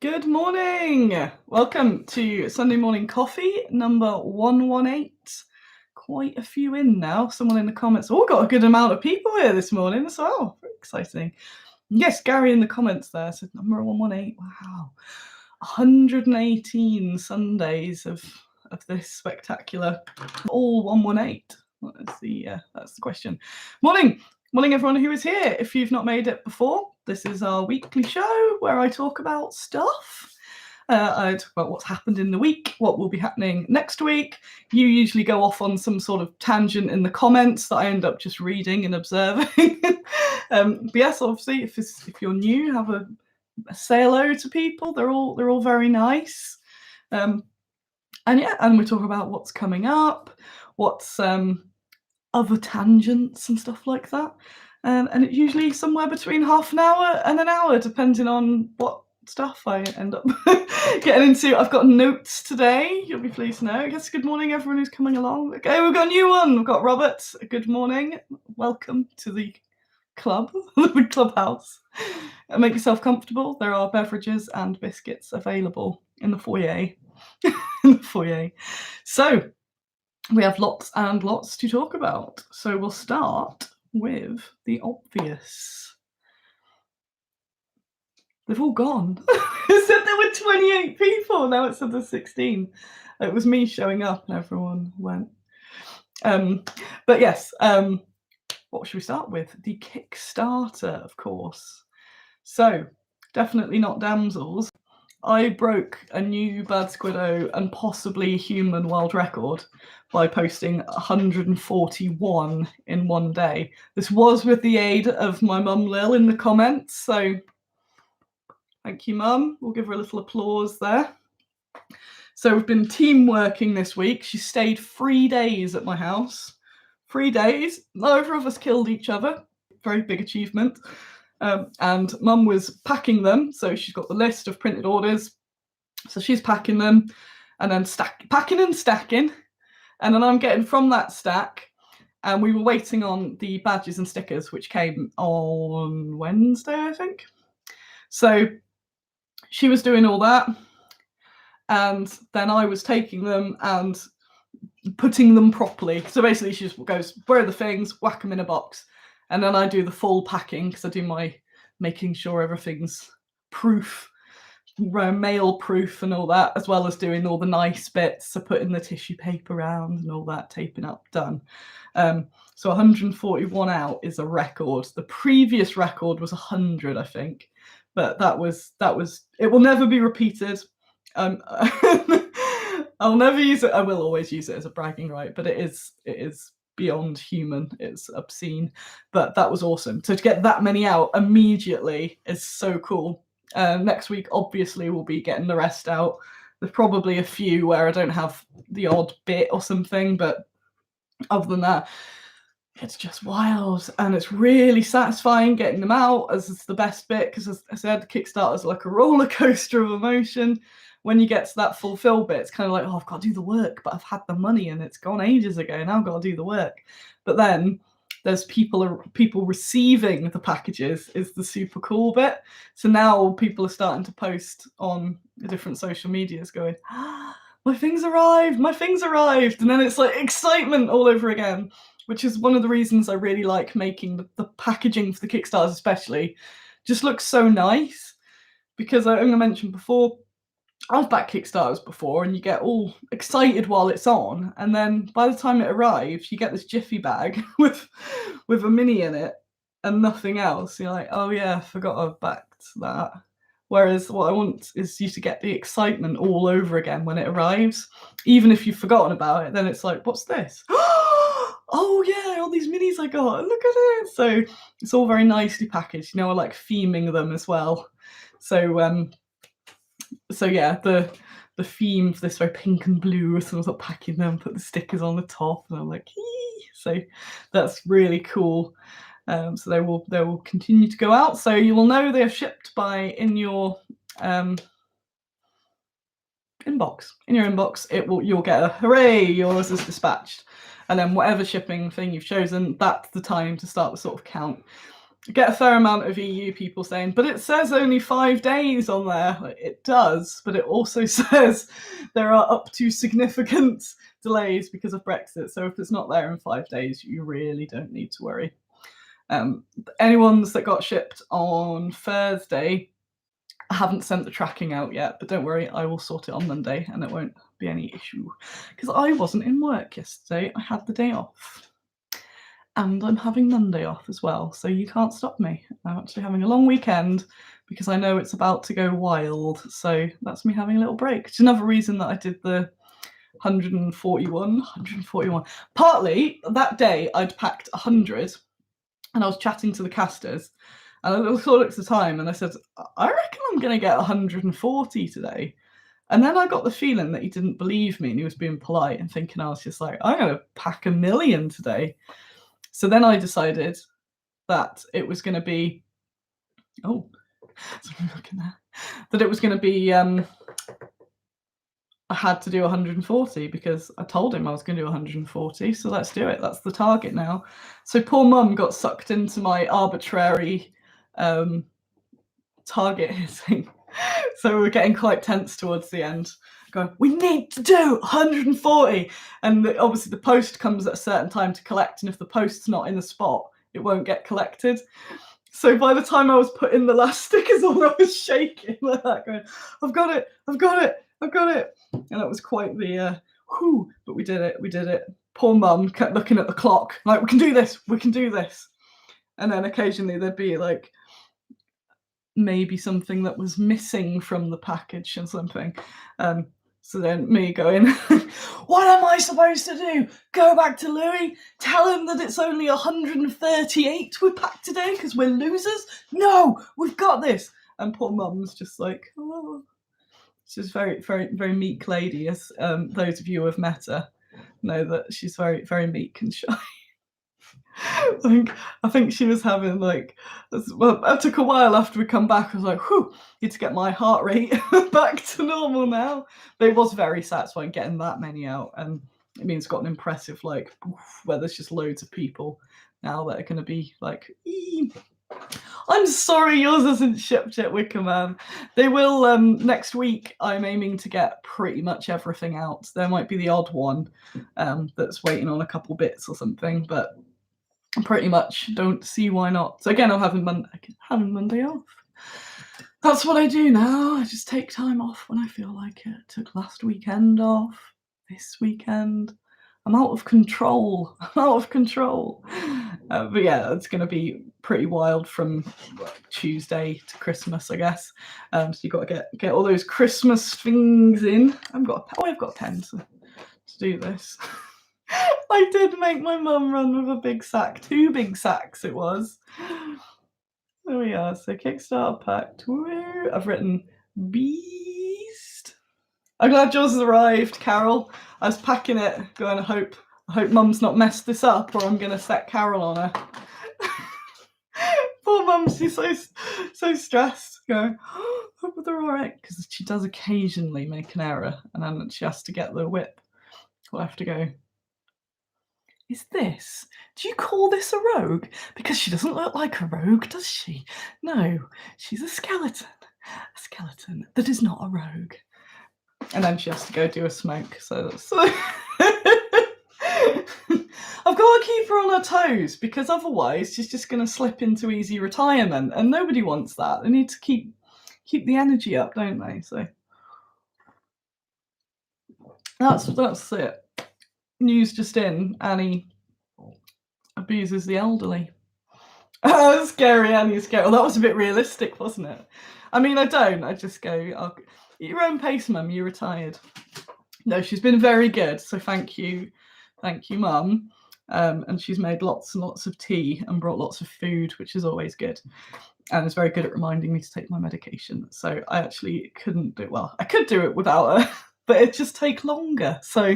Good morning. Welcome to Sunday Morning Coffee number 118. Quite a few in now. Someone in the comments. Oh, got a good amount of people here this morning as well. Very exciting. Yes, Gary in the comments there said number 118. Wow. 118 Sundays of this spectacular. All 118. That's the question. Morning everyone who is here. If you've not made it before, this is our weekly show where I talk about stuff. I talk about what's happened in the week, what will be happening next week. You usually go off on some sort of tangent in the comments that I end up just reading and observing. But yes, obviously, if you're new, have a say hello to people. They're all very nice. And we talk about what's coming up, what's other tangents and stuff like that. And it's usually somewhere between half an hour and an hour, depending on what stuff I end up getting into. I've got notes today, you'll be pleased to know. I guess good morning, everyone who's coming along. Okay, we've got a new one. We've got Robert. Good morning. Welcome to the club, the clubhouse. Make yourself comfortable. There are beverages and biscuits available in the foyer. So, we have lots and lots to talk about. So we'll start with the obvious. They've all gone. It said there were 28 people. Now it said there's 16. It was me showing up and everyone went. But yes, what should we start with? The Kickstarter, of course. So, definitely not damsels. I broke a new Bad Squiddo and possibly human world record by posting 141 in one day. This was with the aid of my mum Lil in the comments, so thank you, Mum. We'll give her a little applause there. So we've been team working this week. She stayed 3 days at my house. 3 days. Neither of us killed each other. Very big achievement. And Mum was packing them, so she's got the list of printed orders. So she's packing them and then packing and stacking. And then I'm getting from that stack. And we were waiting on the badges and stickers, which came on Wednesday, I think. So she was doing all that. And then I was taking them and putting them properly. So basically she just goes, where are the things? Whack them in a box. And then I do the full packing because I do my making sure everything's proof, mail proof and all that, as well as doing all the nice bits, so putting the tissue paper around and all that, taping up, done. So 141 out is a record. The previous record was 100, I think, but that was it will never be repeated. I'll never use it. I will always use it as a bragging right, but it is beyond human. It's obscene, but that was awesome. So to get that many out immediately is so cool. Next week, obviously, we'll be getting the rest out. There's probably a few where I don't have the odd bit or something, but other than that, it's just wild, and it's really satisfying getting them out, as it's the best bit, because as I said, Kickstarter is like a roller coaster of emotion. When you get to that fulfill bit, it's kind of like, oh, I've got to do the work, but I've had the money and it's gone ages ago. Now I've got to do the work. But then there's people receiving the packages is the super cool bit. So now people are starting to post on the different social medias going, my things arrived, and then it's like excitement all over again, which is one of the reasons I really like making the packaging for the Kickstarters especially. Just looks so nice, because I mentioned before, I've backed Kickstarters before, and you get all excited while it's on, and then by the time it arrives, you get this jiffy bag with a mini in it and nothing else. You're like, oh yeah, I forgot I've backed that. Whereas what I want is you to get the excitement all over again when it arrives. Even if you've forgotten about it, then it's like, what's this? Oh yeah, all these minis I got, look at it. So it's all very nicely packaged. I like theming them as well. So yeah, the theme for this very pink and blue, so I was packing them, put the stickers on the top, and I'm like, hee! So that's really cool. So they will continue to go out. So you will know they are shipped in your inbox. In your inbox, you'll get a hooray, yours is dispatched. And then whatever shipping thing you've chosen, that's the time to start the sort of count. get a fair amount of EU people saying, but it says only 5 days on there. Like, it does, but it also says there are up to significant delays because of Brexit. So if it's not there in 5 days, you really don't need to worry. Any ones that got shipped on Thursday, I haven't sent the tracking out yet, but don't worry, I will sort it on Monday and it won't be any issue. Because I wasn't in work yesterday, I had the day off. And I'm having Monday off as well, so you can't stop me. I'm actually having a long weekend because I know it's about to go wild, so that's me having a little break. It's another reason that I did the 141. Partly, that day I'd packed 100 and I was chatting to the casters and I looked at the time and I said, I reckon I'm going to get 140 today. And then I got the feeling that he didn't believe me and he was being polite and thinking I was just like, I'm going to pack 1,000,000 today. So then I decided that it was going to be, that it was going to be, I had to do 140 because I told him I was going to do 140. So let's do it. That's the target now. So poor mum got sucked into my arbitrary target hitting. So we were getting quite tense towards the end. Going, we need to do 140, and obviously the post comes at a certain time to collect, and if the post's not in the spot, it won't get collected. So by the time I was putting the last stickers on, I was shaking like that, going, I've got it, and it was quite the whew, but we did it. Poor mum kept looking at the clock, like, we can do this, and then occasionally there'd be like maybe something that was missing from the package or something. So then me going, what am I supposed to do? Go back to Louis, tell him that it's only 138 we packed today because we're losers? No, we've got this. And poor mum's just like, oh. She's very, very, very meek lady, as those of you who have met her know that she's very, very meek and shy. I think she was having like, well, it took a while after we come back. I was like, whew, need to get my heart rate back to normal now. But it was very satisfying getting that many out, and it means got an impressive like where there's just loads of people now that are going to be like, I'm sorry yours isn't shipped yet, Wickerman. They will next week. I'm aiming to get pretty much everything out. There might be the odd one that's waiting on a couple bits or something, but pretty much don't see why not. So again, I'm having Monday off. That's what I do now. I just take time off when I feel like it. Took last weekend off, this weekend. I'm out of control. But yeah, it's going to be pretty wild from Tuesday to Christmas, I guess. So you've got to get all those Christmas things in. I've got a pen to do this. I did make my mum run with a big sack, 2 big sacks it was. There we are. So Kickstarter packed. Woo! I've written beast. I'm glad yours has arrived, Carol. I was packing it, going, I hope mum's not messed this up or I'm gonna set Carol on her. Poor mum, she's so stressed, going, hope they're alright, because she does occasionally make an error and then she has to get the whip. We'll have to go, do you call this a rogue? Because she doesn't look like a rogue, does she? No, she's a skeleton that is not a rogue. And then she has to go do a smoke, so that's I've got to keep her on her toes, because otherwise she's just going to slip into easy retirement, and nobody wants that. They need to keep the energy up, don't they? So that's it. News just in, Annie abuses the elderly. Scary, Annie, scary. Well, that was a bit realistic, wasn't it? I mean, I just go, at your own pace, mum, you're retired. No, she's been very good, so thank you, mum. And she's made lots and lots of tea and brought lots of food, which is always good. And is very good at reminding me to take my medication. So I actually couldn't do it. Well, I could do it without her, but it'd just take longer. So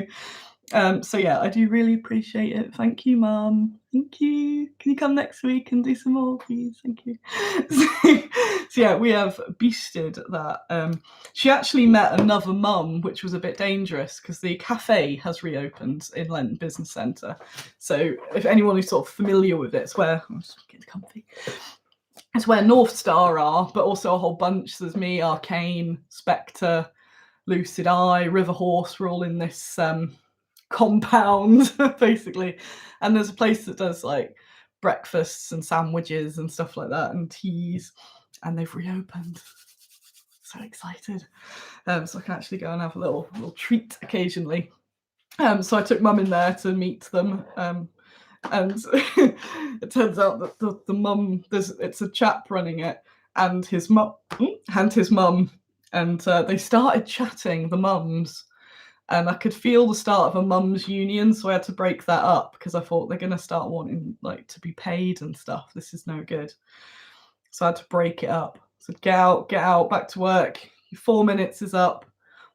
yeah, I do really appreciate it. Thank you, Mum. Thank you. Can you come next week and do some more, please? Thank you. So yeah, we have beasted that. She actually met another mum, which was a bit dangerous because the cafe has reopened in London Business Centre. So if anyone is sort of familiar with it, it's where I'm just getting comfy. It's where North Star are, but also a whole bunch. There's me, Arcane, Spectre, Lucid Eye, River Horse. We're all in this compound, basically. And there's a place that does like breakfasts and sandwiches and stuff like that, and teas. And they've reopened. So excited. So I can actually go and have a little treat occasionally. So I took Mum in there to meet them. And it turns out that the mum, it's a chap running it, and his mum, and they started chatting, the mums, and I could feel the start of a mums union, so I had to break that up because I thought they're going to start wanting like to be paid and stuff. This is no good. So I had to break it up. So get out, back to work. Your 4 minutes is up.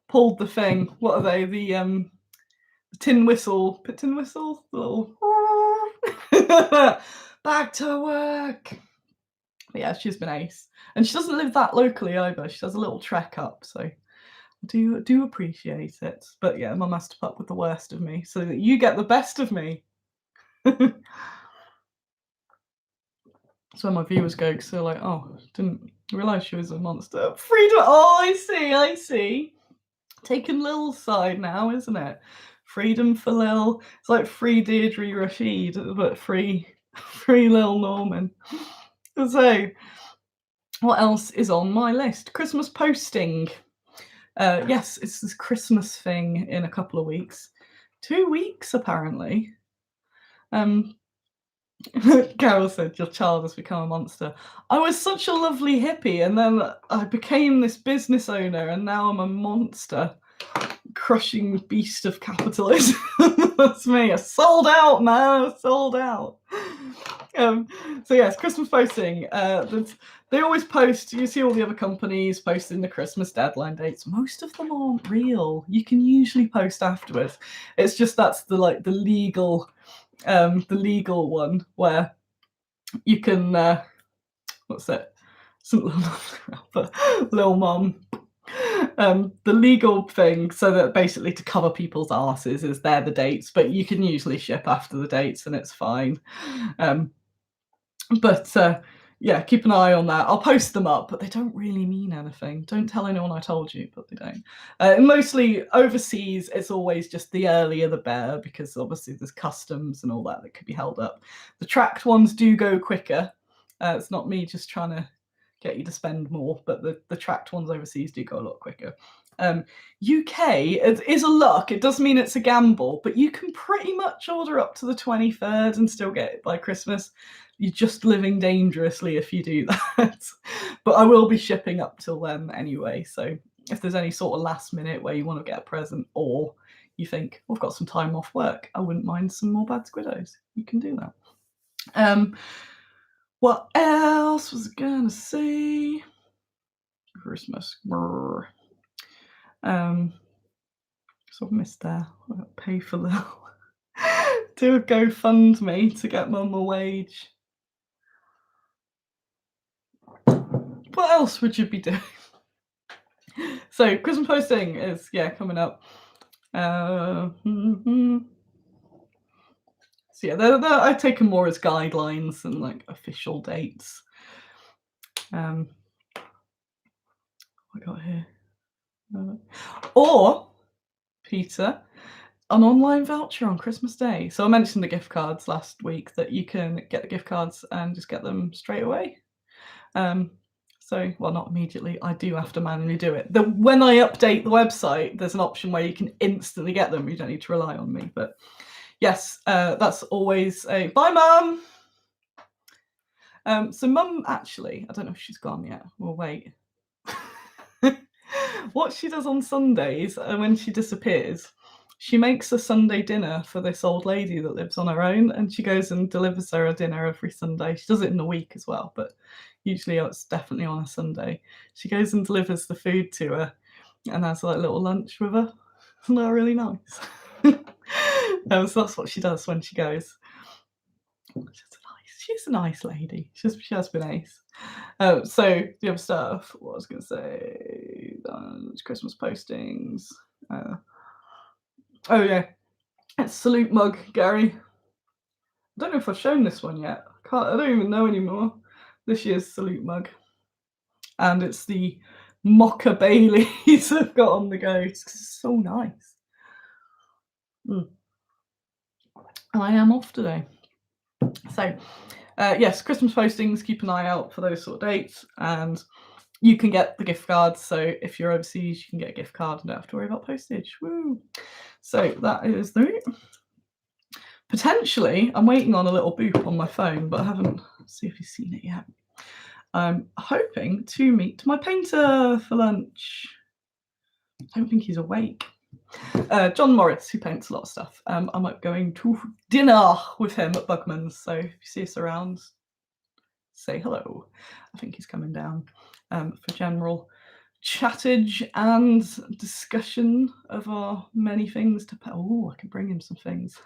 Pulled the thing. What are they? The tin whistle. Tin whistle? The little back to work. But yeah, she's been ace. And she doesn't live that locally either. She does a little trek up, so I do appreciate it. But yeah, Mum has to put up with the worst of me so that you get the best of me. That's where my viewers go, because they're like, oh, didn't realise she was a monster. Freedom. Oh, I see. Taking Lil's side now, isn't it? Freedom for Lil. It's like free Deirdre Rashid, but free Lil Norman. So, what else is on my list? Christmas posting. Yes, it's this Christmas thing in a couple of weeks. 2 weeks, apparently. Carol said, your child has become a monster. I was such a lovely hippie, and then I became this business owner, and now I'm a monster. Crushing beast of capitalism. That's me. I sold out, man. I sold out. So yes, Christmas posting. They always post. You see all the other companies posting the Christmas deadline dates. Most of them aren't real. You can usually post afterwards. It's just that's the legal one where you can. What's it? Some little mum. The legal thing, so that basically to cover people's asses is they're the dates, but you can usually ship after the dates and it's fine. Yeah, keep an eye on that. I'll post them up, but they don't really mean anything. Don't tell anyone I told you, but they don't. Mostly overseas, it's always just the earlier the better, because obviously there's customs and all that could be held up. The tracked ones do go quicker. It's not me just trying to get you to spend more, but the tracked ones overseas do go a lot quicker. UK is a luck. It does mean it's a gamble, but you can pretty much order up to the 23rd and still get it by Christmas. You're just living dangerously if you do that. But I will be shipping up till then anyway, so if there's any sort of last minute where you want to get a present, or you think, I've got some time off work, I wouldn't mind some more bad Squiddos, you can do that. What else was I gonna say? Christmas. So I've missed there. I got to pay for the do a GoFundMe to get Mum a wage. What else would you be doing? So Christmas posting is coming up. So yeah, I take them more as guidelines than like official dates. What I got here? Or Peter, an online voucher on Christmas Day. So I mentioned the gift cards last week, that you can get the gift cards and just get them straight away. So, well, not immediately. I do have to manually do it. When I update the website, there's an option where you can instantly get them. You don't need to rely on me. But yes, that's always a bye, Mum. So Mum, actually, I don't know if she's gone yet. We'll wait. What she does on Sundays, when she disappears, she makes a Sunday dinner for this old lady that lives on her own, and she goes and delivers her a dinner every Sunday. She does it in the week as well, but usually it's definitely on a Sunday. She goes and delivers the food to her and has like a little lunch with her. Isn't that really nice? So that's what she does when she goes. She's a nice lady. She has been ace. So the other stuff, what I was going to say, Christmas postings. Oh yeah, it's salute mug, Gary. I don't know if I've shown this one yet. I don't even know anymore. this year's Salute mug. And it's the Mocha Baileys I've got on the go. It's so nice. And I am off today. So, yes, Christmas postings, keep an eye out for those sort of dates. And you can get the gift cards. So if you're overseas, you can get a gift card and don't have to worry about postage. Woo! So that is the... Potentially, I'm waiting on a little boop on my phone, but I haven't... see if you've seen it yet. I'm hoping to meet my painter for lunch. I don't think he's awake. John Morris, who paints a lot of stuff. I'm going to dinner with him at Bugman's. So if you see us around, say hello. I think he's coming down for general chattage and discussion of our many things to... Oh, I can bring him some things.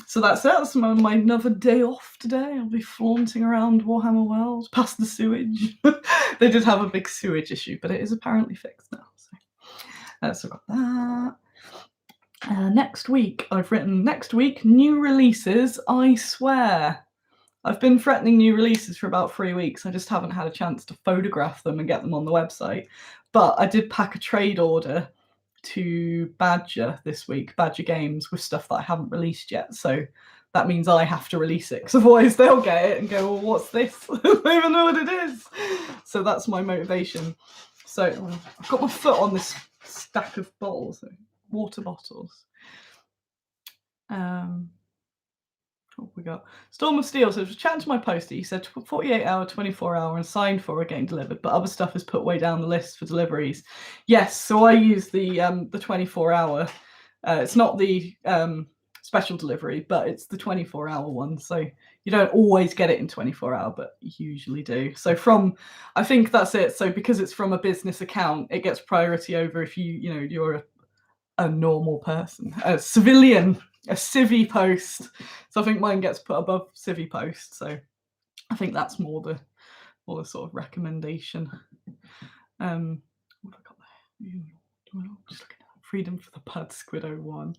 So that's it. That's my another day off today. I'll be flaunting around Warhammer World past the sewage. They did have a big sewage issue, but it is apparently fixed now. So I've got that. Next week, I've written next week, new releases, I swear. I've been threatening new releases for about 3 weeks. I just haven't had a chance to photograph them and get them on the website. But I did pack a trade order to Badger this week, Badger Games, with stuff that I haven't released yet. So that means I have to release it, because otherwise they'll get it and go, well, what's this? I don't even know what it is. So that's my motivation. So I've got my foot on this stack of bottles, water bottles. What we got? Storm of Steel. So I was chatting to my poster. He said 48 hour, 24 hour, and signed for are getting delivered, but other stuff is put way down the list for deliveries. Yes, so I use the 24 hour. It's not the special delivery, but it's the 24 hour one. So you don't always get it in 24 hour, but you usually do. So I think that's it. So because it's from a business account, it gets priority over if you're a normal person, a civilian. A civvy post, so I think mine gets put above civvy post. So I think that's more the sort of recommendation. What have I got there? Just looking at Freedom for the Pud Squiddo one.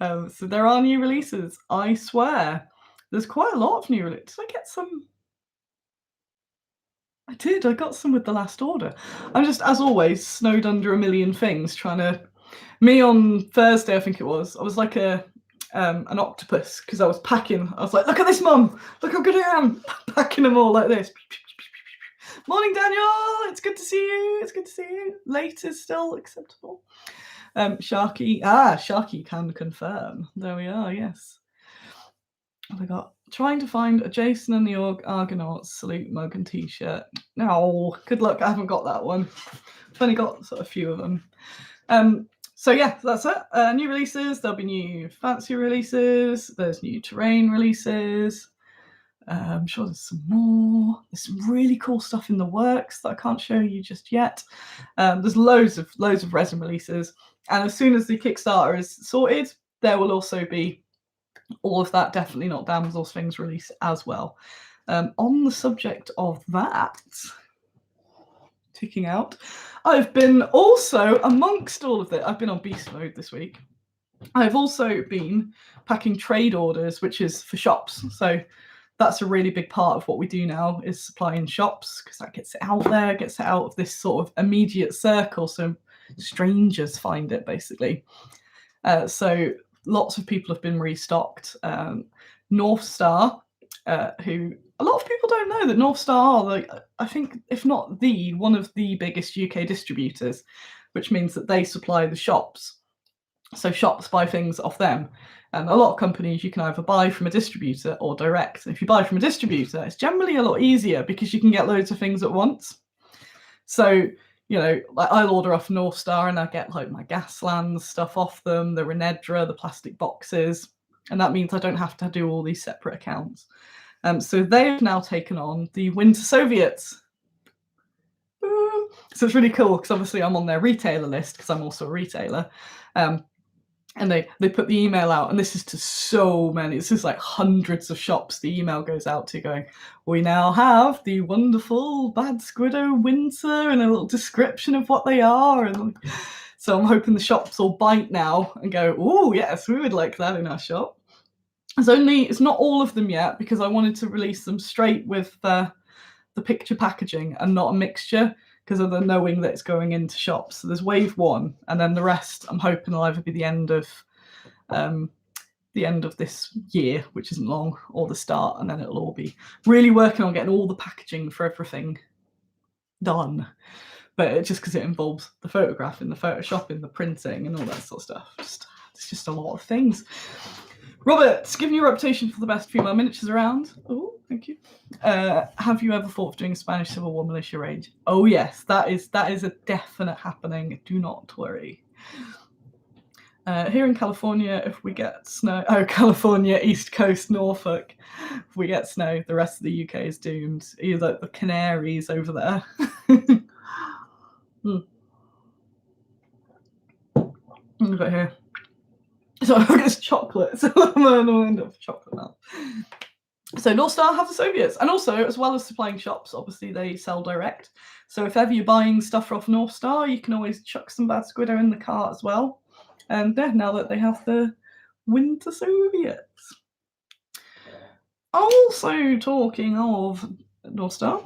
So there are new releases. I swear, there's quite a lot of new releases. Did I get some? I did. I got some with the last order. I'm just, as always, snowed under a million things trying to. Me on Thursday, I think it was. I was like an octopus, because I was packing. I was like, look at this, Mum. Look how good I am. Packing them all like this. Morning, Daniel. It's good to see you. It's good to see you. Late is still acceptable. Sharky can confirm. There we are, yes. What have I got? Trying to find a Jason and the Argonauts salute mug and t-shirt. No, good luck. I haven't got that one. I've only got sort of a few of them. So yeah, that's it. New releases. There'll be new fancy releases. There's new terrain releases. I'm sure there's some more. There's some really cool stuff in the works that I can't show you just yet. There's loads of resin releases. And as soon as the Kickstarter is sorted, there will also be all of that Definitely Not Damsels things released as well. On the subject of that, ticking out, I've been also, amongst all of it, I've been on beast mode this week. I've also been packing trade orders, which is for shops. So that's a really big part of what we do now, is supplying shops, because that gets it out there, gets it out of this sort of immediate circle, so strangers find it, basically. So lots of people have been restocked. North Star, who a lot of people don't know that North Star are, I think, if not one of the biggest UK distributors, which means that they supply the shops. So shops buy things off them. And a lot of companies you can either buy from a distributor or direct. And if you buy from a distributor, it's generally a lot easier because you can get loads of things at once. So, like I'll order off North Star and I get like my Gaslands stuff off them, the Renedra, the plastic boxes. And that means I don't have to do all these separate accounts. So they've now taken on the Winter Soviets. So it's really cool because obviously I'm on their retailer list because I'm also a retailer. And they put the email out, and this is to so many. This is like hundreds of shops the email goes out to, going, we now have the wonderful Bad Squiddo Winter and a little description of what they are. And so I'm hoping the shops will bite now and go, oh, yes, we would like that in our shop. It's not all of them yet because I wanted to release them straight with the picture packaging and not a mixture because of the knowing that it's going into shops. So there's wave 1, and then the rest I'm hoping will either be the end of this year, which isn't long, or the start, and then it'll all be really working on getting all the packaging for everything done. But just because it involves the photographing, the photoshopping, the printing, and all that sort of stuff. It's just a lot of things. Robert, given your reputation for the best female miniatures around, oh, thank you. Have you ever thought of doing a Spanish Civil War militia range? Oh yes, that is a definite happening. Do not worry. Here in California, if we get snow, California, East Coast, Norfolk, if we get snow, the rest of the UK is doomed. Either the Canaries over there. Look at here. So I guess chocolate. So I'm going to end up with chocolate now. So North Star have the Soviets, and also, as well as supplying shops, obviously they sell direct. So if ever you're buying stuff off North Star, you can always chuck some bad Squiddo in the cart as well. And now that they have the Winter Soviets. Also, talking of North Star,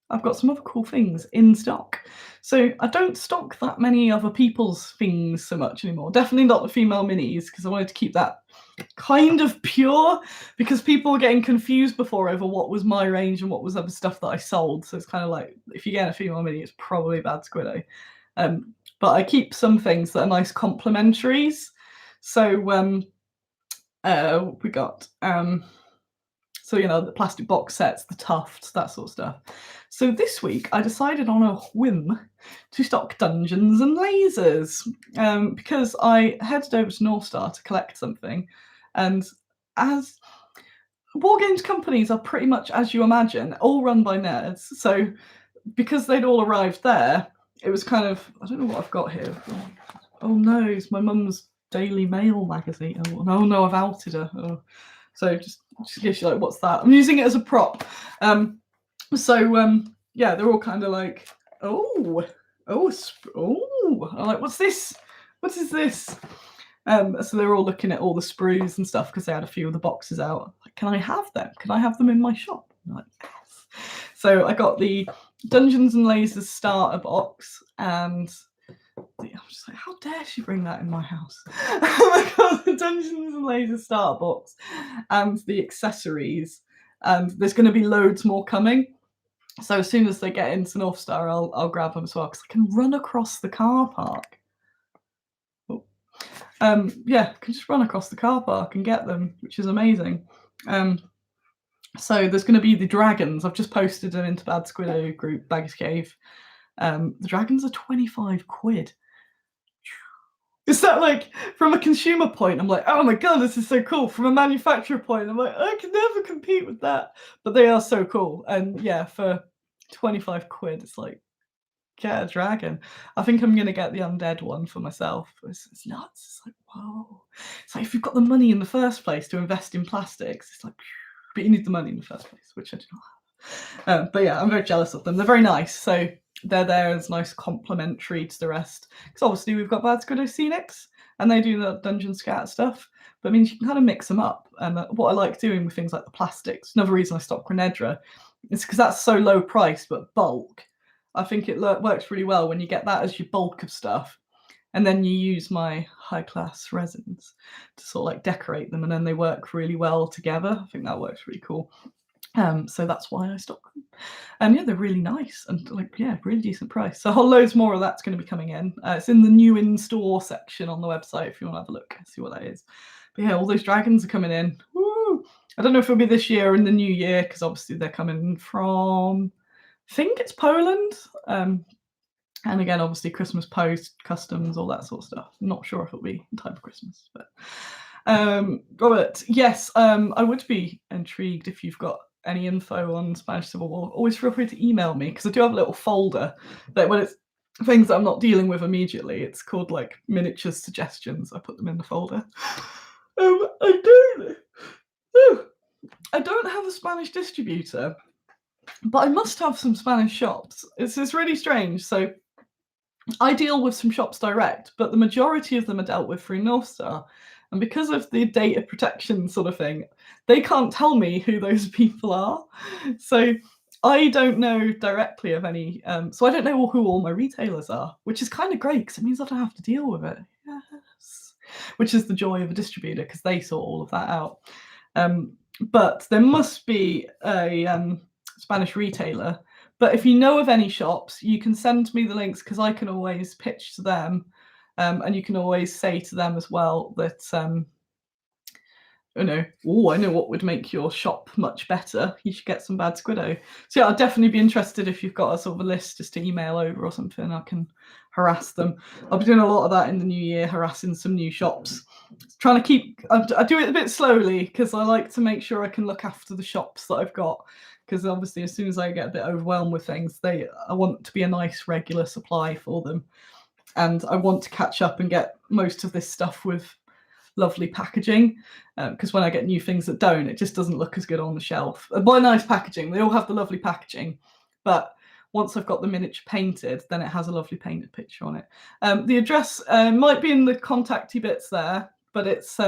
I've got some other cool things in stock. So I don't stock that many other people's things so much anymore. Definitely not the female minis, because I wanted to keep that kind of pure, because people were getting confused before over what was my range and what was other stuff that I sold. So it's kind of like, if you get a female mini, it's probably bad Squiddo. But I keep some things that are nice complementaries. So we got so the plastic box sets, the tufts, that sort of stuff. So this week I decided on a whim to stock Dungeons and Lasers, because I headed over to North Star to collect something, and as wargames companies are pretty much, as you imagine, all run by nerds. So because they'd all arrived there, it was kind of, I don't know what I've got here. Oh no, it's my mum's Daily Mail magazine. Oh no, I've outed her. Oh. So just gives you like, what's that? I'm using it as a prop. Yeah, they're all kind of like, oh, I'm like, what's this? What is this? So they're all looking at all the sprues and stuff because they had a few of the boxes out. Like, can I have them? Can I have them in my shop? I'm like, yes. So I got the Dungeons and Lasers starter box, and I'm just like, how dare she bring that in my house? I got the Dungeons and Lasers starter box and the accessories, and there's going to be loads more coming. So as soon as they get into North Star, I'll grab them as well, because I can run across the car park. Yeah, I can just run across the car park and get them, which is amazing. So there's going to be the dragons. I've just posted them into Bad Squiddo group, Baggy's Cave. The dragons are 25 quid. Is that like, from a consumer point, I'm like, oh my god, this is so cool. From a manufacturer point, I'm like, I can never compete with that. But they are so cool. And yeah, for 25 quid, it's like, get a dragon. I think I'm going to get the undead one for myself. It's nuts. It's like, whoa. It's like, if you've got the money in the first place to invest in plastics, it's like, but you need the money in the first place, which I do not have. But yeah, I'm very jealous of them. They're very nice. So they're there as nice complementary to the rest. Because obviously we've got Bad Squiddo Scenics, and they do the dungeon scat stuff. But it means you can kind of mix them up. And what I like doing with things like the plastics, another reason I stock Grenadra, is because that's so low price, but bulk. I think it works really well when you get that as your bulk of stuff, and then you use my high-class resins to sort of like decorate them, and then they work really well together. I think that works really cool. So that's why I stock them. And yeah, they're really nice and like, yeah, really decent price. So a whole loads more of that's going to be coming in. It's in the new in-store section on the website if you want to have a look and see what that is. But yeah, all those dragons are coming in. Woo! I don't know if it'll be this year or in the new year, because obviously they're coming from, I think it's Poland. And again, obviously Christmas post, customs, all that sort of stuff. I'm not sure if it'll be in time for Christmas, but Robert, yes, I would be intrigued if you've got any info on Spanish Civil War. Always feel free to email me, because I do have a little folder that when it's things that I'm not dealing with immediately, it's called like miniatures suggestions. I put them in the folder. I don't have a Spanish distributor, but I must have some Spanish shops. It's really strange. So I deal with some shops direct, but the majority of them are dealt with through North Star. and because of the data protection sort of thing, they can't tell me who those people are. So I don't know directly of any, so I don't know who all my retailers are, which is kind of great because it means I don't have to deal with it. Yes, which is the joy of a distributor because they sort all of that out. But there must be a Spanish retailer. But if you know of any shops, you can send me the links because I can always pitch to them, and you can always say to them as well that I know what would make your shop much better. You should get some bad Squiddo. So yeah, I'd definitely be interested if you've got a sort of a list just to email over or something. I can harass them. I'll be doing a lot of that in the new year, harassing some new shops. Trying to keep, I do it a bit slowly because I like to make sure I can look after the shops that I've got. Because obviously, as soon as I get a bit overwhelmed with things, I want to be a nice regular supply for them, and I want to catch up and get most of this stuff with lovely packaging, because when I get new things that don't, it just doesn't look as good on the shelf. By nice packaging, they all have the lovely packaging, but once I've got the miniature painted, then it has a lovely painted picture on it. The address might be in the contacty bits there, but it's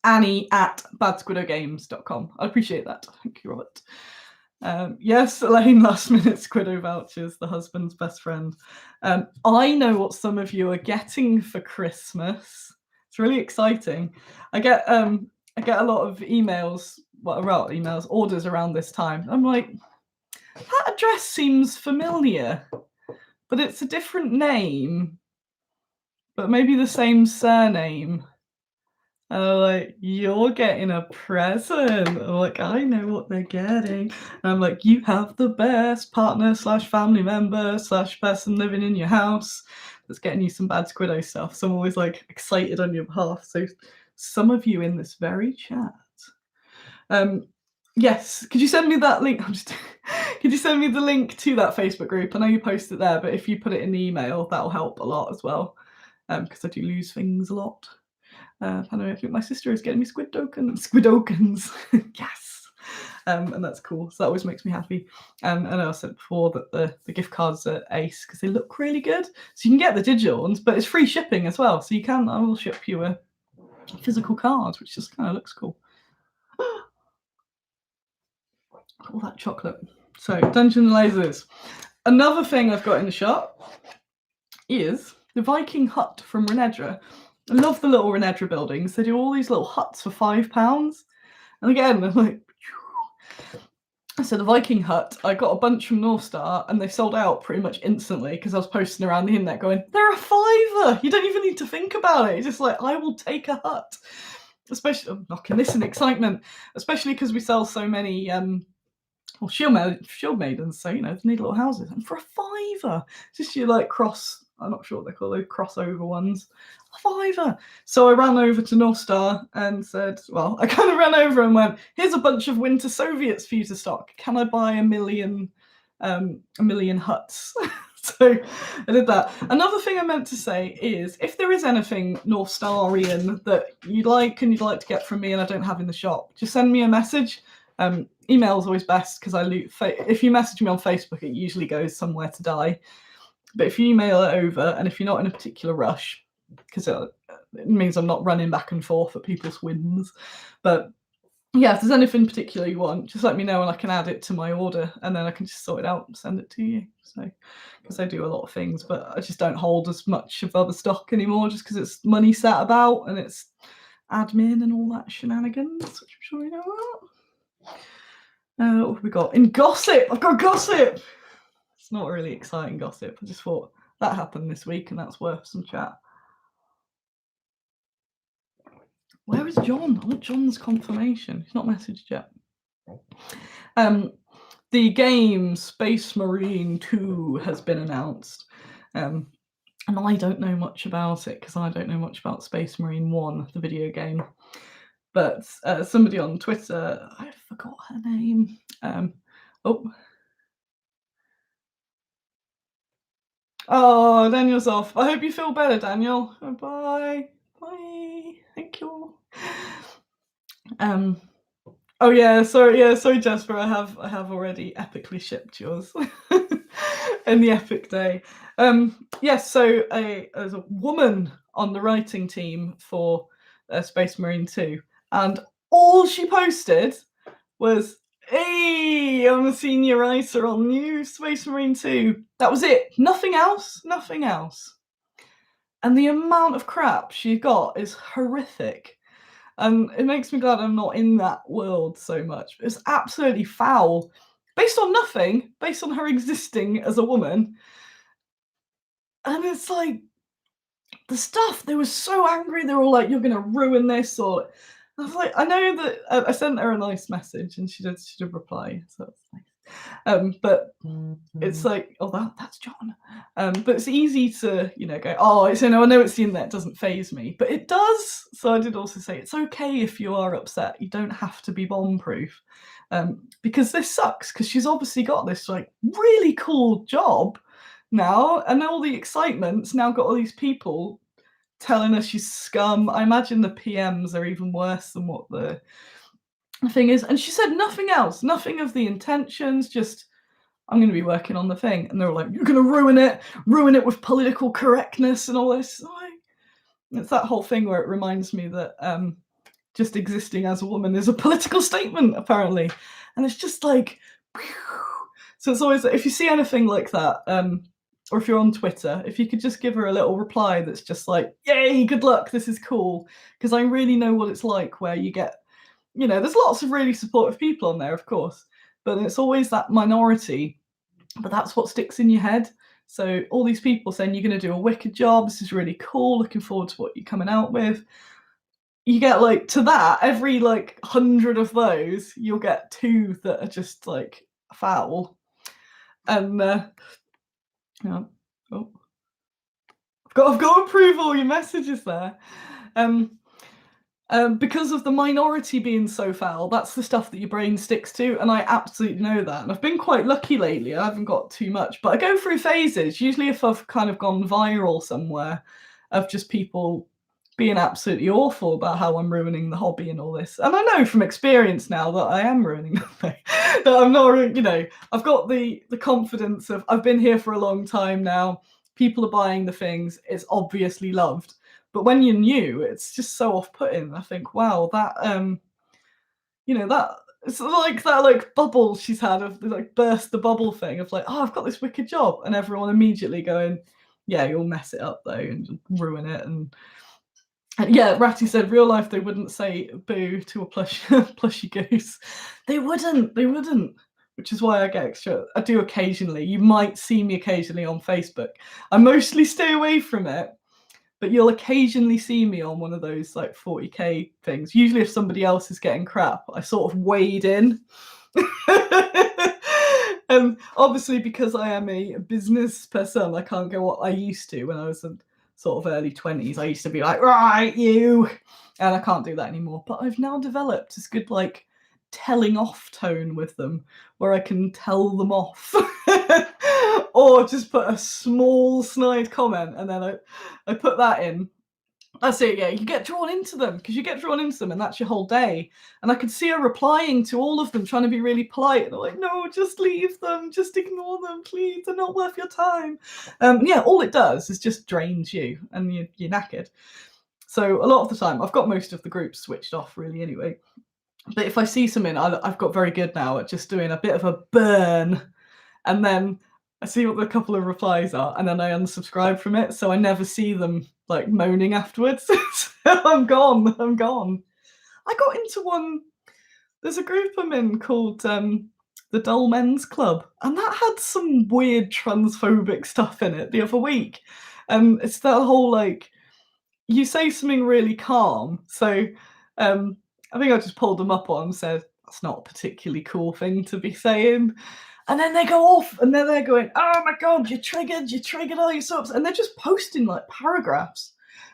Annie@badsquiddogames.com. I appreciate that. Thank you, Robert. Yes, Elaine, last minute Squiddo vouchers, the husband's best friend. I know what some of you are getting for Christmas. It's really exciting. I get a lot of emails, orders around this time. I'm like, that address seems familiar, but it's a different name, but maybe the same surname. And I'm like, you're getting a present. I'm like, I know what they're getting. And I'm like, you have the best partner/family member/person living in your house that's getting you some bad Squiddo stuff. So I'm always like excited on your behalf. So some of you in this very chat. Yes, could you send me that link? Could you send me the link to that Facebook group? I know you post it there, but if you put it in the email, that'll help a lot as well. Because I do lose things a lot. I think my sister is getting me Squidokens. Yes. And that's cool. So that always makes me happy. And I said before that the gift cards are ace because they look really good. So you can get the digital ones, but it's free shipping as well. So I will ship you a physical card, which just kind of looks cool. All that chocolate. So Dungeon Lasers. Another thing I've got in the shop is the Viking Hut from Renedra. I love the little Renedra buildings. They do all these little huts for £5. And again, I'm like, so the Viking Hut, I got a bunch from North Star and they sold out pretty much instantly because I was posting around the internet going, they're a £5. You don't even need to think about it. It's just like, I will take a hut. Especially, I'm knocking this in excitement, especially because we sell so many shield maidens, so, they need little houses. And for a £5, just you like I'm not sure what they call those crossover ones. A £5. So I ran over to North Star and said, I kind of ran over and went, here's a bunch of Winter Soviets for you to stock. Can I buy a million huts? So I did that. Another thing I meant to say is, if there is anything North Starian that you'd like to get from me and I don't have in the shop, just send me a message. Email is always best because if you message me on Facebook, it usually goes somewhere to die. But if you email it over, and if you're not in a particular rush, because it means I'm not running back and forth at people's whims. But yeah, if there's anything particular you want, just let me know and I can add it to my order, and then I can just sort it out and send it to you. So, because I do a lot of things, but I just don't hold as much of other stock anymore, just because it's money sat about and it's admin and all that shenanigans, which I'm sure you know about. What have we got? In gossip, I've got gossip. It's not really exciting gossip. I just thought that happened this week and that's worth some chat. Where is John? I want John's confirmation. He's not messaged yet. The game Space Marine 2 has been announced. And I don't know much about it because I don't know much about Space Marine 1, the video game. But somebody on Twitter, I forgot her name. Oh, Daniel's off. I hope you feel better, Daniel. Bye. Bye. Thank you. Oh yeah, sorry, Jasper. I have already epically shipped yours in the epic day. Yes, so there's a woman on the writing team for Space Marine 2, and all she posted was, "Hey, I'm a senior writer on new Space Marine 2." That was it. Nothing else. Nothing else. And the amount of crap she got is horrific. And it makes me glad I'm not in that world so much. It's absolutely foul. Based on nothing, based on her existing as a woman. And it's like, the stuff, they were so angry. They were all like, "You're going to ruin this," or I was like, I know that I sent her a nice message and she did reply, so that's nice. But it's like, oh, that's John. But it's easy to, go, oh, it's, I know it's the internet, it doesn't faze me, but it does. So I did also say it's okay if you are upset. You don't have to be bomb proof, because this sucks. Because she's obviously got this like really cool job now, and all the excitement's now got all these people telling us she's scum. I imagine the PMs are even worse than what the thing is. And she said nothing else, nothing of the intentions, just, "I'm going to be working on the thing." And they were like, "You're going to ruin it with political correctness and all this." It's that whole thing where it reminds me that just existing as a woman is a political statement, apparently. And it's just like, so it's always, if you see anything like that, or if you're on Twitter, if you could just give her a little reply that's just like, "Yay, good luck, this is cool." Because I really know what it's like where you get, there's lots of really supportive people on there, of course, but it's always that minority, but that's what sticks in your head. So all these people saying, "You're going to do a wicked job, this is really cool, looking forward to what you're coming out with." You get like to that, every like 100 of those, you'll get 2 that are just like foul. And oh, I've got to approve all your messages there. Because of the minority being so foul, that's the stuff that your brain sticks to, and I absolutely know that. And I've been quite lucky lately. I haven't got too much, but I go through phases. Usually if I've kind of gone viral somewhere, of just people being absolutely awful about how I'm ruining the hobby and all this. And I know from experience now that I am ruining the thing. That I'm not, I've got the confidence of, I've been here for a long time now. People are buying the things. It's obviously loved. But when you're new, it's just so off-putting. I think, wow, that that it's like that like bubble she's had of like burst the bubble thing of like, "Oh, I've got this wicked job," and everyone immediately going, "Yeah, you'll mess it up though and ruin it." And yeah, Ratty said, "Real life they wouldn't say boo to a plushy goose." They wouldn't. Which is why I get extra. I do occasionally. You might see me occasionally on Facebook. I mostly stay away from it. But you'll occasionally see me on one of those like 40k things. Usually if somebody else is getting crap, I sort of wade in. And obviously because I am a business person, I can't go what I used to when I was in sort of early 20s. I used to be like, "Right, you." And I can't do that anymore. But I've now developed this good like telling off tone with them where I can tell them off. Or just put a small snide comment and then I put that in. That's it, yeah. You get drawn into them and that's your whole day. And I could see her replying to all of them, trying to be really polite. And they're like, "No, just leave them, just ignore them, please. They're not worth your time." Yeah, all it does is just drains you and you're knackered. So a lot of the time, I've got most of the groups switched off really anyway. But if I see something, I've got very good now at just doing a bit of a burn, and then I see what the couple of replies are, and then I unsubscribe from it, so I never see them like moaning afterwards. So I'm gone. I got into one. There's a group I'm in called the Dull Men's Club, and that had some weird transphobic stuff in it the other week. It's that whole like, you say something really calm, so I think I just pulled them up on and said, "That's not a particularly cool thing to be saying." And then they go off and then they're going, "Oh my God, you're triggered, oh, you're so upset." And they're just posting like paragraphs.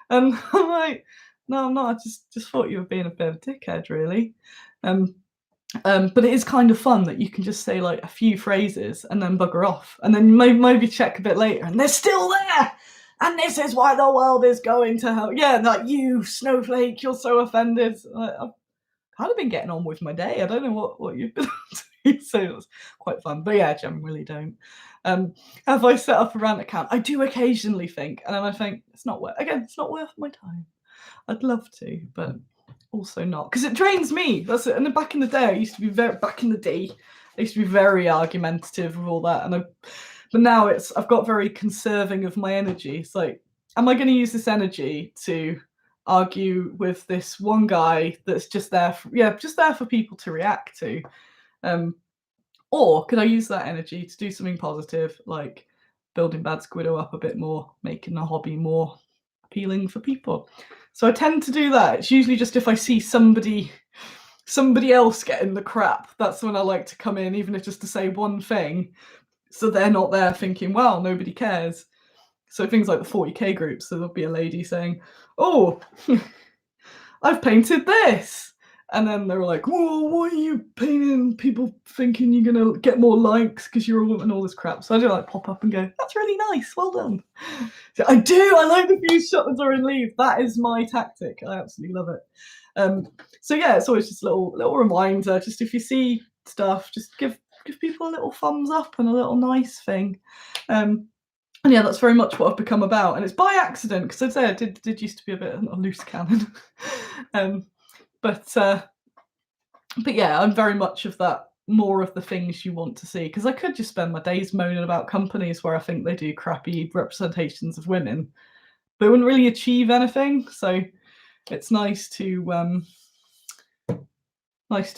And I'm like, "No, I'm not. I just thought you were being a bit of a dickhead, really." But it is kind of fun that you can just say like a few phrases and then bugger off. And then maybe check a bit later and they're still there. "And this is why the world is going to hell." Yeah, like, "You snowflake, you're so offended." I've kind of been getting on with my day. I don't know what you've been up to, so it was quite fun. But yeah, generally don't. Have I set up a rant account? I do occasionally think, and then I think it's not worth my time. I'd love to, but also not, because it drains me. That's it. And back in the day, I used to be very argumentative with all that, but now I've got very conserving of my energy. It's like, am I going to use this energy to argue with this one guy that's just there for people to react to? Or could I use that energy to do something positive, like building Bad Squiddo up a bit more, making the hobby more appealing for people? So I tend to do that. It's usually just if I see somebody else getting the crap, that's when I like to come in, even if just to say one thing, so they're not there thinking, well, nobody cares. So things like the 40k groups, so there'll be a lady saying, oh, I've painted this. And then they're like, whoa, why are you painting? People thinking you're going to get more likes because you're a woman, all this crap. So I do like pop up and go, that's really nice, well done. So I do, I like the views, shut the door and leave. That is my tactic. I absolutely love it. So yeah, it's always just a little reminder. Just if you see stuff, just give people a little thumbs up and a little nice thing. And yeah, that's very much what I've become about. And it's by accident, because I'd say I did used to be a bit of a loose cannon. But yeah, I'm very much of that, more of the things you want to see, because I could just spend my days moaning about companies where I think they do crappy representations of women, but it wouldn't really achieve anything. So it's nice to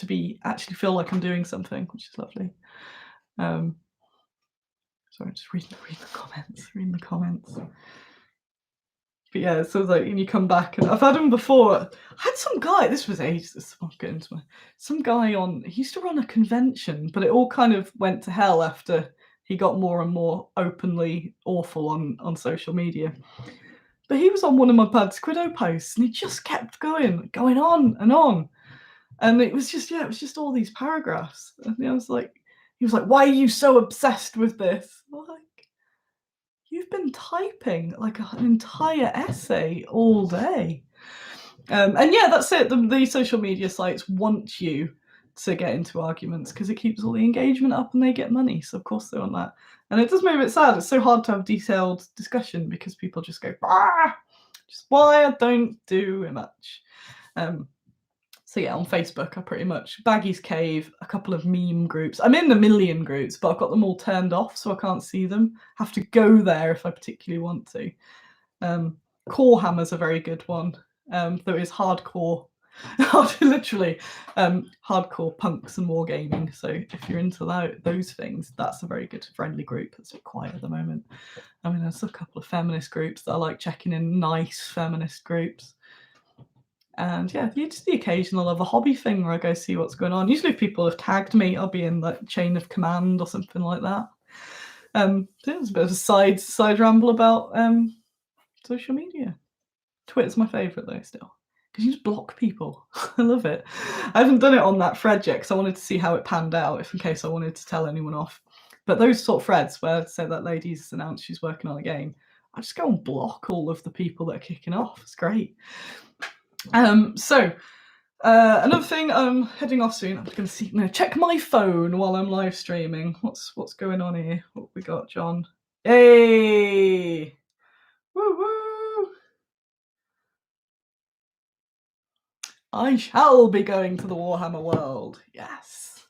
be actually feel like I'm doing something, which is lovely. Sorry, just reading the comments. But yeah, so like, and you come back, and I've had them before. I had some guy, this was ages, I'll get into it. Some guy he used to run a convention, but it all kind of went to hell after he got more and more openly awful on social media. But he was on one of my Bad Squiddo posts, and he just kept going on and on. And it was just all these paragraphs. And he was like, why are you so obsessed with this? I'm like, you've been typing like an entire essay all day. And yeah, that's it. The social media sites want you to get into arguments because it keeps all the engagement up and they get money. So of course they want that. And it does make me a bit sad. It's so hard to have detailed discussion because people just go, just why I don't do much. So yeah, on Facebook, I pretty much Baggy's Cave, a couple of meme groups. I'm in a million groups, but I've got them all turned off, so I can't see them. Have to go there if I particularly want to. Core Hammer's a very good one. There is hardcore, literally, hardcore punks and wargaming. So if you're into those things, that's a very good friendly group. It's a bit quiet at the moment. I mean, there's a couple of feminist groups that I like checking in, nice feminist groups. And yeah, just the occasional of a hobby thing where I go see what's going on. Usually if people have tagged me, I'll be in like chain of command or something like that. So it's a bit of a side ramble about social media. Twitter's my favourite though still, because you just block people. I love it. I haven't done it on that thread yet because I wanted to see how it panned out, if in case I wanted to tell anyone off. But those sort of threads where, say, that lady's announced she's working on a game, I just go and block all of the people that are kicking off. It's great. Another thing, I'm heading off soon. I'm just going to check my phone while I'm live streaming. What's going on here? What we got, John? Hey! Woo woo! I shall be going to the Warhammer World. Yes.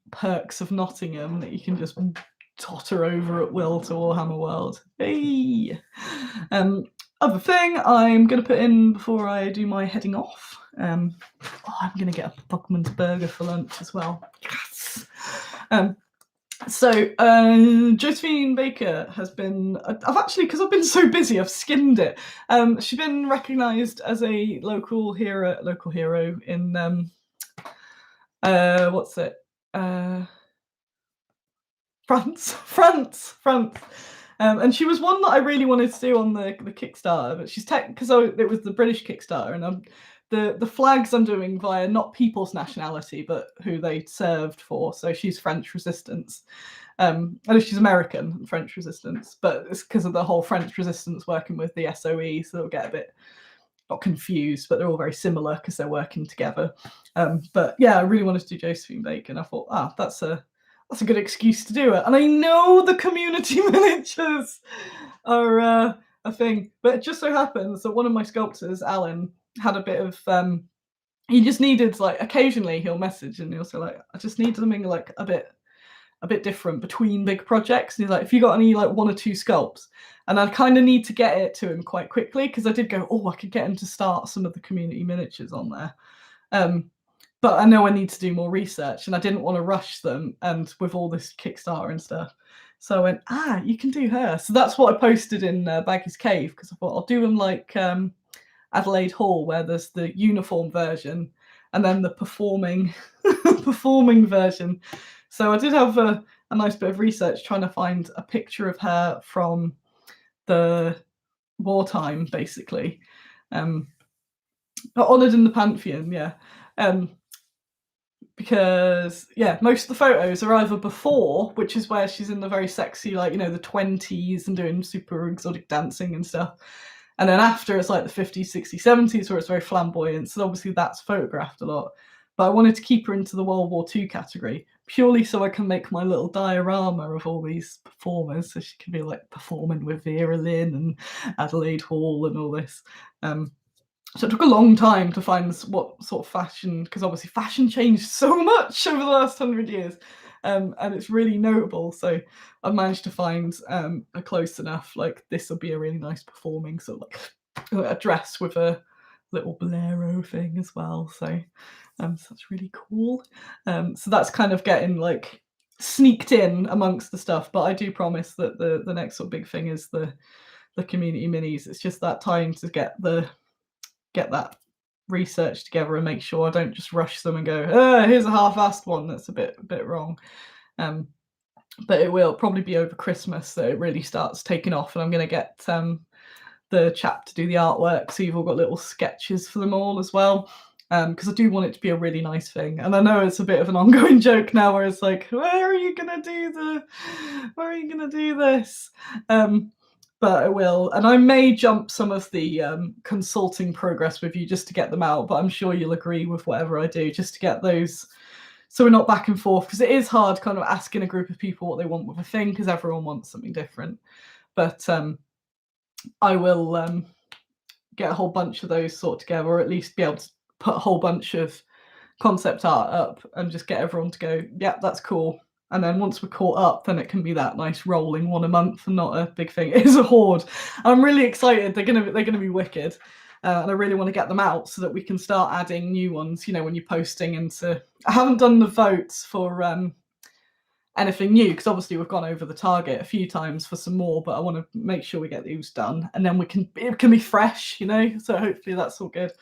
Perks of Nottingham that you can just totter over at will to Warhammer World. Hey! Other thing I'm going to put in before I do my heading off. I'm going to get a Bugman's burger for lunch as well. Yes. Josephine Baker has been. I've actually, because I've been so busy, I've skimmed it. She's been recognised as a local hero in what's it? France. And she was one that I really wanted to do on the Kickstarter, but she's because it was the British Kickstarter, and the flags I'm doing via not people's nationality, but who they served for. So she's French Resistance. I know she's American French Resistance, but it's because of the whole French Resistance working with the SOE, so they'll get a bit not confused, but they're all very similar because they're working together. But yeah, I really wanted to do Josephine Baker, and I thought, that's a good excuse to do it. And I know the community miniatures are a thing. But it just so happens that one of my sculptors, Alan, had a bit of he just needed, like, occasionally he'll message and he'll say, like, I just need something like a bit different between big projects. And he's like, if you got any like 1 or 2 sculpts, and I kind of need to get it to him quite quickly, because I did go, oh, I could get him to start some of the community miniatures on there. But I know I need to do more research, and I didn't want to rush them, and with all this Kickstarter and stuff. So I went, you can do her. So that's what I posted in Baggy's Cave, because I thought I'll do them like Adelaide Hall, where there's the uniform version and then the performing version. So I did have a nice bit of research trying to find a picture of her from the wartime, basically. Honoured in the Pantheon, yeah. Because, yeah, most of the photos are either before, which is where she's in the very sexy, like, you know, the 20s and doing super exotic dancing and stuff. And then after, it's like the 50s, 60s, 70s, where it's very flamboyant. So obviously that's photographed a lot. But I wanted to keep her into the World War II category, purely so I can make my little diorama of all these performers, so she can be like performing with Vera Lynn and Adelaide Hall and all this. So it took a long time to find what sort of fashion, because obviously fashion changed so much over the last 100 years, and it's really notable. So I've managed to find a close enough, like this will be a really nice performing, sort of like a dress with a little bolero thing as well. So that's really cool. So that's kind of getting like sneaked in amongst the stuff, but I do promise that the next sort of big thing is the community minis. It's just that time to get that research together and make sure I don't just rush them and go, here's a half-assed one that's a bit wrong. But it will probably be over Christmas that it really starts taking off, and I'm going to get the chap to do the artwork, so you've all got little sketches for them all as well, because I do want it to be a really nice thing. And I know it's a bit of an ongoing joke now, where it's like, where are you going to do this? But I will, and I may jump some of the consulting progress with you just to get them out, but I'm sure you'll agree with whatever I do, just to get those, so we're not back and forth, because it is hard kind of asking a group of people what they want with a thing, because everyone wants something different. But I will get a whole bunch of those sort together, or at least be able to put a whole bunch of concept art up and just get everyone to go, yeah, that's cool. And then once we're caught up, then it can be that nice rolling one a month and not a big thing. It is a horde. I'm really excited. They're gonna be wicked, and I really want to get them out so that we can start adding new ones. You know, when you're posting into, I haven't done the votes for anything new, because obviously we've gone over the target a few times for some more, but I want to make sure we get these done, and then it can be fresh, you know. So hopefully that's all good,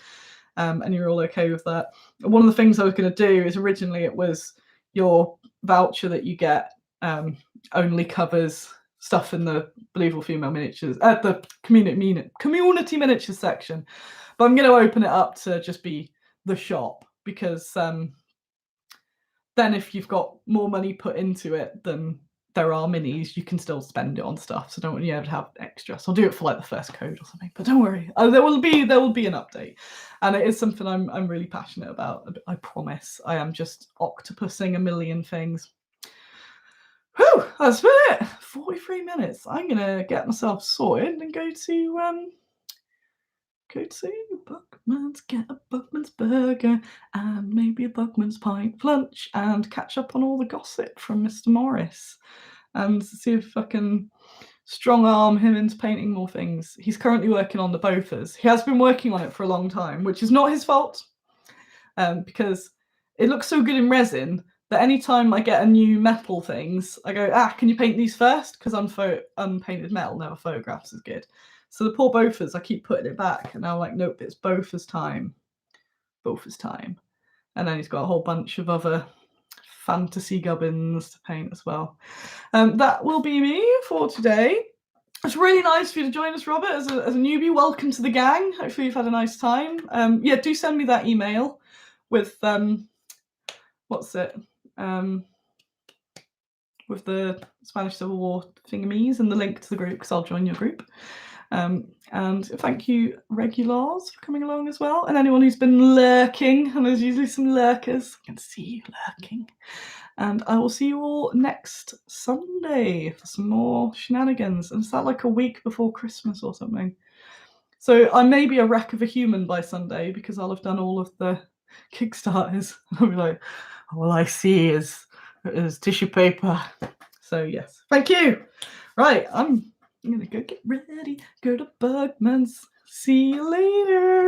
and you're all okay with that. One of the things I was going to do is, originally it was your voucher that you get only covers stuff in the Believable Female Miniatures, the community miniatures section, but I'm going to open it up to just be the shop, because then if you've got more money put into it than there are minis, you can still spend it on stuff. So don't want you ever to have extra. So I'll do it for like the first code or something. But don't worry, there will be an update, and it is something I'm really passionate about. I promise. I am just octopusing a million things. Whew, that's been it. 43 minutes. I'm gonna get myself sorted and go to Buckman's, get a Buckman's burger and maybe a Buckman's pint for lunch, and catch up on all the gossip from Mr. Morris, and see if I can strong arm him into painting more things. He's currently working on the Bofas. He has been working on it for a long time, which is not his fault, because it looks so good in resin that anytime I get a new metal things, I go, can you paint these first? Because unpainted metal never photographs as good. So the poor Bofas, I keep putting it back, and I'm like, nope, it's Bofa's time. Bofa's time. And then he's got a whole bunch of other fantasy gubbins to paint as well. That will be me for today. It's really nice for you to join us, Robert, as a newbie. Welcome to the gang. Hopefully you've had a nice time. Yeah, do send me that email with with the Spanish Civil War thingamies and the link to the group, because I'll join your group. And thank you, regulars, for coming along as well, and anyone who's been lurking, and there's usually some lurkers. I can see you lurking. And I will see you all next Sunday for some more shenanigans. And is that like a week before Christmas or something? So I may be a wreck of a human by Sunday because I'll have done all of the Kickstarters. I'll be like, all I see is tissue paper. So yes, thank you. Right, I'm gonna go get ready, go to Bergman's. See you later.